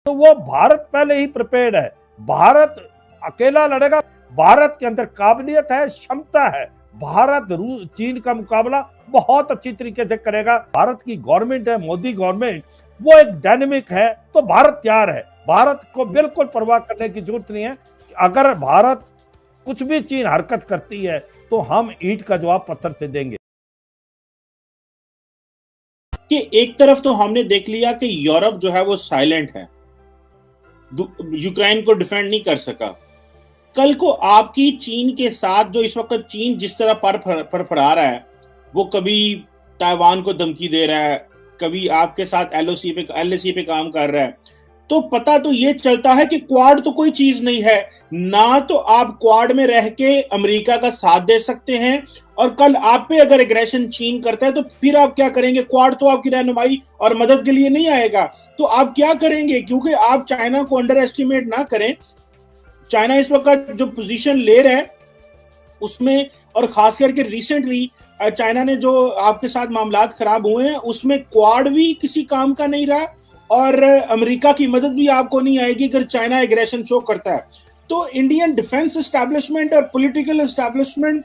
तो वो भारत पहले ही प्रिपेयर्ड है। भारत अकेला लड़ेगा, भारत के अंदर काबिलियत है, क्षमता है। भारत चीन का मुकाबला बहुत अच्छी तरीके से करेगा। भारत की गवर्नमेंट है, मोदी गवर्नमेंट, वो एक डायनेमिक है, तो भारत तैयार है। भारत को बिल्कुल परवाह करने की जरूरत नहीं है। अगर भारत कुछ भी चीन हरकत करती है तो हम ईंट का जवाब पत्थर से देंगे। कि एक तरफ तो हमने देख लिया कि यूरोप जो है वो साइलेंट है, यूक्रेन को डिफेंड नहीं कर सका। कल को आपकी चीन के साथ जो इस वक्त चीन जिस तरह पर फड़ा रहा है, वो कभी ताइवान को धमकी दे रहा है, कभी आपके साथ एलओसी पे काम कर रहा है, तो पता तो ये चलता है कि क्वाड तो कोई चीज नहीं है ना। तो आप क्वाड में रह के अमेरिका का साथ दे सकते हैं, और कल आप पे अगर एग्रेशन चीन करता है तो फिर आप क्या करेंगे? क्वाड तो आपकी रहनुमाई और मदद के लिए नहीं आएगा, तो आप क्या करेंगे? क्योंकि आप चाइना को अंडर एस्टिमेट ना करें। चाइना इस वक्त जो पोजीशन ले रहा है उसमें, और खास करके रिसेंटली चाइना ने जो आपके साथ मामलात खराब हुए हैं उसमें क्वाड भी किसी काम का नहीं रहा, और अमेरिका की मदद भी आपको नहीं आएगी अगर चाइना एग्रेशन शो करता है। तो इंडियन डिफेंस एस्टैब्लिशमेंट और पॉलिटिकल एस्टैब्लिशमेंट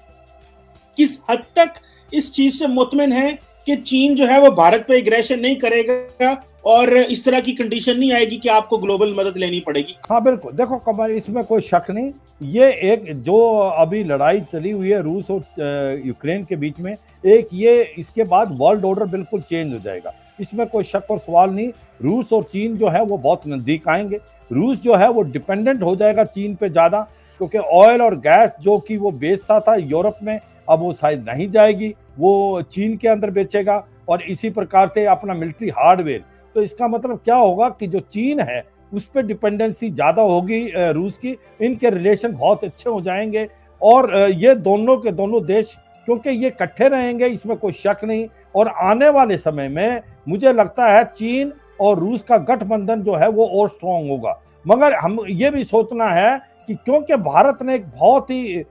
किस हद तक इस चीज से मुतमिन है कि चीन जो है वो भारत पे एग्रेशन नहीं करेगा और इस तरह की कंडीशन नहीं आएगी कि आपको ग्लोबल मदद लेनी पड़ेगी? हाँ बिल्कुल, देखो कमल, इसमें कोई शक नहीं। ये एक जो अभी लड़ाई चली हुई है रूस और यूक्रेन के बीच में, एक ये इसके बाद वर्ल्ड ऑर्डर बिल्कुल चेंज हो जाएगा, इसमें कोई शक और सवाल नहीं। रूस और चीन जो है वो बहुत नजदीक आएंगे। रूस जो है वो डिपेंडेंट हो जाएगा चीन पे ज्यादा, क्योंकि ऑयल और गैस जो कि वो बेचता था यूरोप में, अब वो शायद नहीं जाएगी, वो चीन के अंदर बेचेगा, और इसी प्रकार से अपना मिलिट्री हार्डवेयर। तो इसका मतलब क्या होगा कि जो चीन है उस पर डिपेंडेंसी ज्यादा होगी रूस की, इनके रिलेशन बहुत अच्छे हो जाएंगे। और ये दोनों के दोनों देश, क्योंकि ये इकट्ठे रहेंगे, इसमें कोई शक नहीं। और आने वाले समय में मुझे लगता है चीन और रूस का गठबंधन जो है वो और स्ट्रांग होगा। मगर हम ये भी सोचना है कि क्योंकि भारत ने एक बहुत ही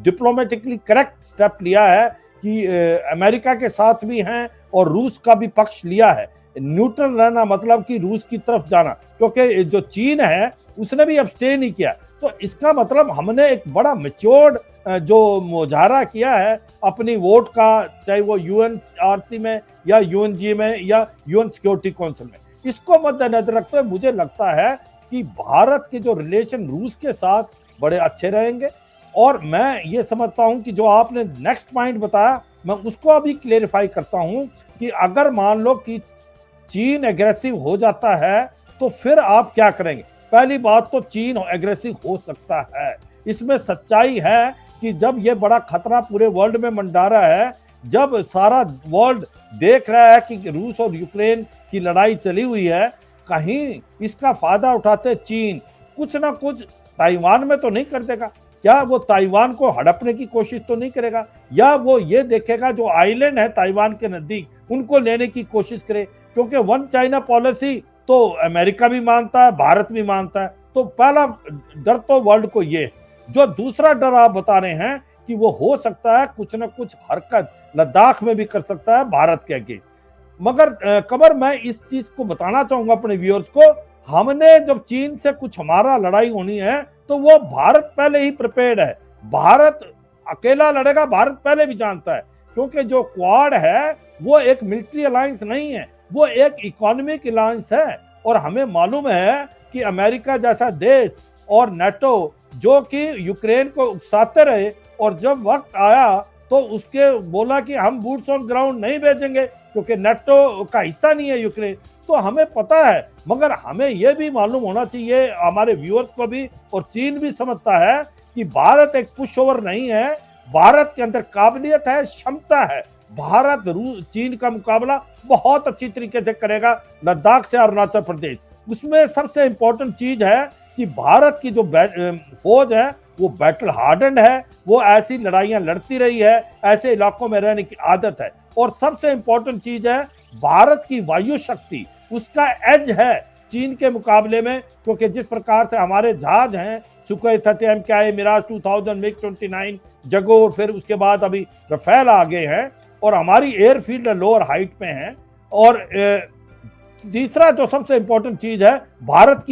डिप्लोमेटिकली करेक्ट स्टेप लिया है कि अमेरिका के साथ भी हैं और रूस का भी पक्ष लिया है। न्यूट्रल रहना मतलब कि रूस की तरफ जाना, क्योंकि जो चीन है उसने भी अब्सटेन नहीं किया। तो इसका मतलब हमने एक बड़ा मैच्योर्ड जो मुजाहरा किया है अपनी वोट का, चाहे वो यूएनआरसी में या यूएनजी में या यूएन सिक्योरिटी काउंसिल में, इसको मद्देनजर रखते हुए मुझे लगता है कि भारत के जो रिलेशन रूस के साथ बड़े अच्छे रहेंगे। और मैं ये समझता हूं कि जो आपने नेक्स्ट पॉइंट बताया, मैं उसको अभी क्लेरिफाई करता हूं कि अगर मान लो कि चीन एग्रेसिव हो जाता है तो फिर आप क्या करेंगे। पहली बात तो चीन एग्रेसिव हो सकता है, इसमें सच्चाई है कि जब ये बड़ा खतरा पूरे वर्ल्ड में मंडरा रहा है, जब सारा वर्ल्ड देख रहा है कि रूस और यूक्रेन की लड़ाई चली हुई है, कहीं इसका फायदा उठाते चीन कुछ ना कुछ ताइवान में तो नहीं कर देगा। क्या वो ताइवान को हड़पने की कोशिश तो नहीं करेगा, या वो ये देखेगा जो आइलैंड है ताइवान के नजदीक उनको लेने की कोशिश करे? क्योंकि वन चाइना पॉलिसी तो अमेरिका भी मानता है, भारत भी मानता है। तो पहला डर तो वर्ल्ड को ये है। जो दूसरा डर आप बता रहे हैं कि वो हो सकता है कुछ ना कुछ हरकत लद्दाख में भी कर सकता है भारत के अगेंस्ट। मगर कमर, मैं इस चीज को बताना चाहूंगा अपने व्यूअर्स को, हमने जब चीन से कुछ हमारा लड़ाई होनी है तो वो भारत पहले ही प्रिपेयर्ड है। भारत अकेला लड़ेगा, भारत पहले भी जानता है, क्योंकि जो क्वाड है वो एक मिलिट्री अलायंस नहीं है, वो एक इकोनॉमिक अलायंस है। और हमें मालूम है कि अमेरिका जैसा देश और नेटो जो कि यूक्रेन को उकसाते रहे, और जब वक्त आया तो उसके बोला कि हम बूट्स ऑन ग्राउंड नहीं भेजेंगे क्योंकि नेटो का हिस्सा नहीं है यूक्रेन। तो हमें पता है, मगर हमें यह भी मालूम होना चाहिए हमारे व्यूअर्स को भी, और चीन भी समझता है कि भारत एक पुश ओवर नहीं है, भारत के अंदर काबिलियत है, क्षमता है। भारत चीन का मुकाबला बहुत अच्छी तरीके से करेगा, लद्दाख से अरुणाचल प्रदेश। उसमें सबसे इंपॉर्टेंट चीज है कि भारत की जो फौज है वो बैटल हार्डन्ड है, वो ऐसी लड़ाइयां लड़ती रही है, ऐसे इलाकों में रहने की आदत है। और सबसे इंपॉर्टेंट चीज है भारत की वायु शक्ति, उसका एज है चीन के मुकाबले में, क्योंकि जिस प्रकार से हमारे जहाज हैं Sukhoi 30 MKI, Miraj 2000, MiG 29, Jaguar, फिर उसके बाद अभी रफेल आ गए हैं, और हमारी एयरफील्ड लोअर हाइट पे हैं। और तीसरा जो सबसे इंपॉर्टेंट चीज है, भारत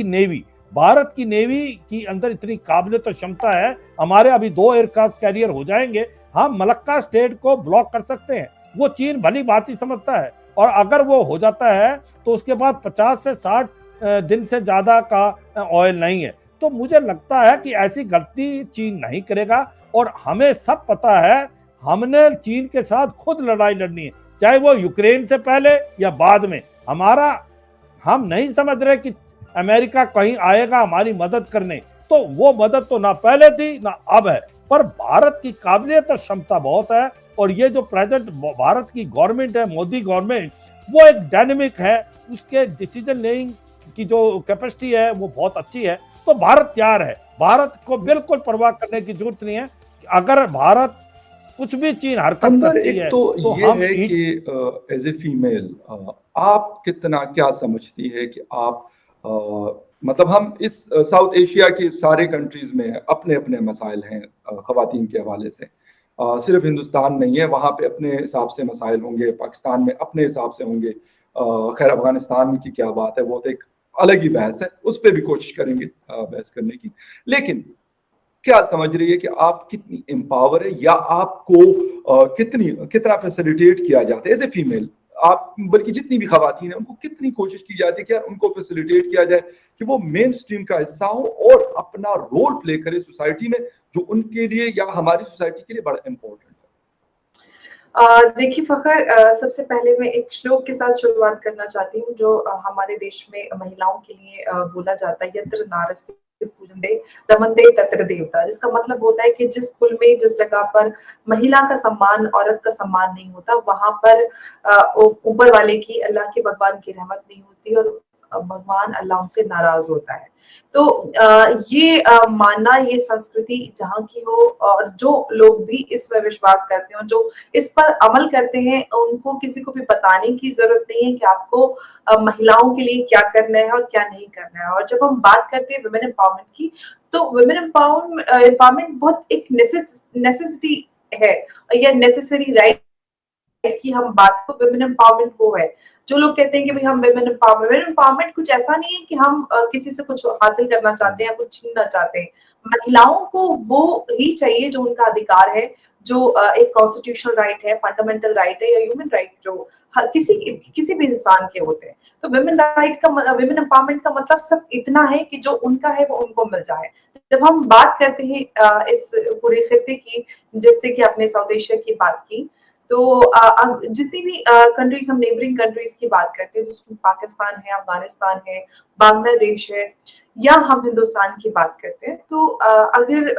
की नेवी की अंदर इतनी काबिलियत और क्षमता है, हमारे अभी 2 एयरक्राफ्ट कैरियर हो जाएंगे, हम मलक्का स्टेट को ब्लॉक कर सकते हैं। वो चीन भली भांति समझता है, और अगर वो हो जाता है तो उसके बाद 50 से 60 दिन से ज्यादा का ऑयल नहीं है। तो मुझे लगता है कि ऐसी गलती चीन नहीं करेगा, और हमें सब पता है हमने चीन के साथ खुद लड़ाई लड़नी है, चाहे वो यूक्रेन से पहले या बाद में। हम नहीं समझ रहे कि अमेरिका कहीं आएगा हमारी मदद करने, तो वो मदद तो ना पहले थी ना अब है। पर भारत की काबिलियत और क्षमता बहुत है, और ये जो प्रेजेंट भारत की गवर्नमेंट है, मोदी गवर्नमेंट, वो एक डायनेमिक है, उसके डिसीजन लेइंग की जो कैपेसिटी है वो बहुत अच्छी है। तो भारत तैयार है, भारत को बिल्कुल परवाह करने की जरूरत नहीं है। अगर भारत कुछ भी चीन हरकत अंदर करती एक है तो ये हम है कि एज ए फीमेल आप कितना क्या समझती है कि आप मतलब हम इस साउथ एशिया के सारे कंट्रीज में अपने अपने मसाइल हैं खवातीन के हवाले से। सिर्फ हिंदुस्तान नहीं है, वहाँ पे अपने हिसाब से मसाइल होंगे, पाकिस्तान में अपने हिसाब से होंगे। खैर अफगानिस्तान की क्या बात है, वो तो एक अलग ही बहस है, उस पर भी कोशिश करेंगे बहस करने की। लेकिन क्या समझ रही है कि आप कितनी एम्पावर है, या आपको कितना फैसिलिटेट किया जाता है एज ए फीमेल, आप बल्कि जितनी भी खवातीन है उनको कितनी कोशिश की जाती है कि यार उनको फैसिलिटेट किया जाए कि वो मेन स्ट्रीम का हिस्सा हो और अपना रोल प्ले करे सोसाइटी में, जो उनके लिए या हमारी सोसाइटी के लिए बड़ा इंपॉर्टेंट है। देखिए फ़खर, सबसे पहले मैं एक श्लोक के साथ शुरुआत करना चाहती हूँ जो हमारे देश में महिलाओं के लिए बोला जाता है, यत्र नारस्ति पूजन्ते रमन्ते तत्र देवता। जिसका मतलब होता है कि जिस कुल में, जिस जगह पर महिला का सम्मान, औरत का सम्मान नहीं होता, वहाँ पर ऊपर वाले की, अल्लाह के भगवान की रहमत नहीं होती, और भगवान अल्लाह उनसे नाराज होता है। तो ये मानना, ये संस्कृति जहाँ की हो, और जो लोग भी इसमें विश्वास करते हैं और जो इस पर अमल करते हैं, उनको किसी को भी बताने की जरूरत नहीं है कि आपको महिलाओं के लिए क्या करना है और क्या नहीं करना है। और जब हम बात करते हैं वुमेन एम्पावरमेंट की, तो वुमेन एम्पावरमेंट बहुत एक नेसेसिटी है, या नेसेसरी राइट की हम बात को, वुमेन एम्पावरमेंट वो है। जो लोग कहते हैं कि भाई हम वुमेन एम्पावरमेंट कुछ ऐसा नहीं है कि हम किसी से कुछ हासिल करना चाहते हैं या कुछ छीनना चाहते हैं। महिलाओं को वो ही चाहिए जो उनका अधिकार है, जो एक कॉन्स्टिट्यूशनल राइट है, फंडामेंटल राइट है, या ह्यूमन राइट जो किसी भी इंसान के होते हैं। तो वुमेन एम्पावरमेंट का मतलब सब इतना है कि जो उनका है वो उनको मिल जाए। जब हम बात करते हैं इस पूरे खित्ते की, जैसे कि आपने साउथ एशिया की बात की, तो जितनी भी कंट्रीज, हम नेबरिंग कंट्रीज की बात करते हैं, जिसमें पाकिस्तान है, अफगानिस्तान है, बांग्लादेश है, या हम हिंदुस्तान की बात करते हैं, तो अगर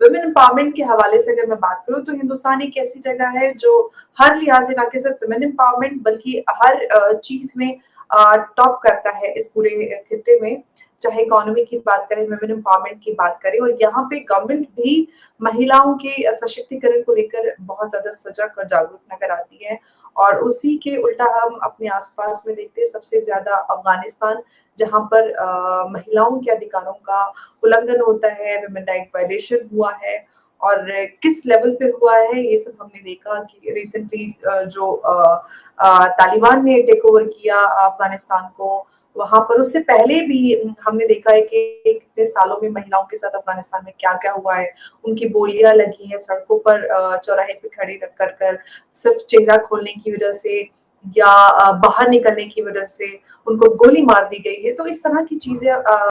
वुमेन एम्पावरमेंट के हवाले से अगर मैं बात करूं, तो हिंदुस्तान एक ऐसी जगह है जो हर लिहाज से ना कि सिर्फ वुमेन एम्पावरमेंट बल्कि हर चीज में टॉप करता है इस पूरे खित्ते में। चाहे इकोनॉमी की बात करें, वुमेन एम्पावरमेंट की बात करें, और यहाँ पे गवर्नमेंट भी महिलाओं के सशक्तिकरण को लेकर बहुत ज्यादा सजग और जागरूक नजर आती है। और उसी के उल्टा हम अपने आसपास में देखते हैं, सबसे ज्यादा अफगानिस्तान, जहाँ पर महिलाओं के अधिकारों का उल्लंघन होता है, वुमेन राइट वायलेशन हुआ है, और किस लेवल पे हुआ है ये सब हमने देखा कि रिसेंटली जो तालिबान ने टेक ओवर किया अफगानिस्तान को, वहां पर उससे पहले भी हमने देखा है कि कितने सालों में महिलाओं के साथ अफगानिस्तान में क्या क्या हुआ है। उनकी बोलियां लगी हैं सड़कों पर, चौराहे पे खड़े कर सिर्फ चेहरा खोलने की वजह से, या बाहर निकलने की वजह से उनको गोली मार दी गई है। तो इस तरह की चीजें